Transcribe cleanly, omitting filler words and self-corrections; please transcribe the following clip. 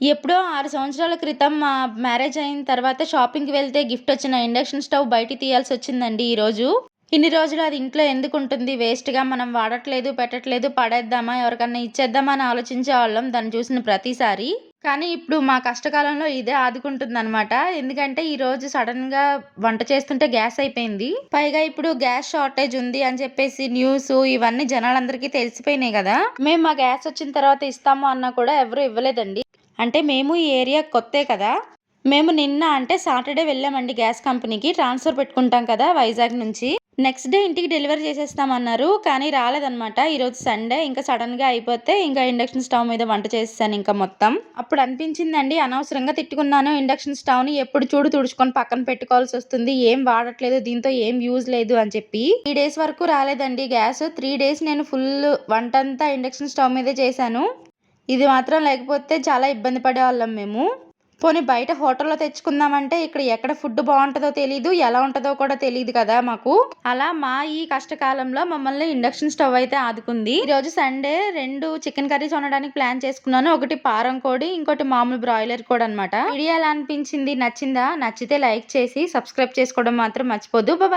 ఎప్పుడో 6 సంవత్సరాల క్రితం మా మ్యారేజ్ అయిన తర్వాత షాపింగ్‌కి వెళ్తే గిఫ్ట్ వచ్చిన ఇండక్షన్ స్టవ్ బయటికి తీయాల్సొచ్చిందండి ఈరోజు. ఇన్ని రోజులు అది ఇంట్లో ఎందుకుంటుంది వేస్ట్‌గా మనం వాడట్లేదు, పెట్టట్లేదు, పడేద్దామా, ఎవరికన్నా ఇచ్చేద్దామా అని ఆలోచించేవాళ్ళం దాన్ని చూసిన ప్రతిసారి. కానీ ఇప్పుడు మా కష్టకాలంలో ఇదే ఆదుకుంటుందనమాట. ఎందుకంటే ఈరోజు సడెన్‌గా వంట చేస్తుంటే గ్యాస్ అయిపోయింది. పైగా ఇప్పుడు గ్యాస్ షార్టేజ్ ఉంది అని చెప్పేసి న్యూసు ఇవన్నీ జనాలందరికీ తెలిసిపోయినాయి గదా! మేము మా గ్యాస్ వచ్చిన తర్వాత ఇస్తాము అన్నా కూడా ఎవరు ఇవ్వలేదండి. అంటే మేము ఈ ఏరియా కొత్తే కదా! మేము నిన్న అంటే సాటర్‌డే వెళ్ళామండి గ్యాస్ కంపెనీకి. ట్రాన్స్‌ఫర్ పెట్టుకుంటాం కదా వైజాగ్ నుంచి. నెక్స్ట్ డే ఇంటికి డెలివరీ చేసేస్తామన్నారు. కానీ రాలేదనమాట. ఈరోజు సండే ఇంకా సడెన్‌గా అయిపోతే ఇంకా ఇండక్షన్ స్టవ్ మీద వంట చేసేసాను ఇంకా మొత్తం. అప్పుడు అనిపించిందండి అనవసరంగా తిట్టుకున్నాను ఇండక్షన్ స్టవ్‌ని ఎప్పుడు చూడు తుడుచుకొని పక్కన పెట్టుకోవాల్సొస్తుంది. ఏం వాడట్లేదు దీంతో ఏం యూజ్ లేదు అని చెప్పి. 3 డేస్ వరకు రాలేదండి గ్యాస్. 3 డేస్ నేను ఫుల్ వంటంతా ఇండక్షన్ స్టవ్ మీదే చేశాను. ఇది మాత్రం లేకపోతే చాలా ఇబ్బంది పడేవాళ్ళం మేము. పోనీ బయట హోటల్‌లో తెచ్చుకుందామంటే ఇక్కడ ఎక్కడ ఫుడ్ బావుంటదో తెలీదు. ఎలా ఉంటదో కూడా తెలీదు కదా మాకు. అలా మా ఈ కష్టకాలంలో మమ్మల్ని ఇండక్షన్ స్టవ్ అయితే ఆదుకుంది. ఈరోజు సండే 2 చికెన్ కర్రీస్ వండడానికి ప్లాన్ చేసుకున్నాను. ఒకటి పారం కోడి, ఇంకోటి మామూలు బ్రాయిలర్ కోడి అనమాట. వీడియో ఎలా అనిపించింది? నచ్చిందా? నచ్చితే లైక్ చేసి సబ్స్క్రైబ్ చేసుకోవడం మాత్రం మర్చిపోద్దు. బాయ్.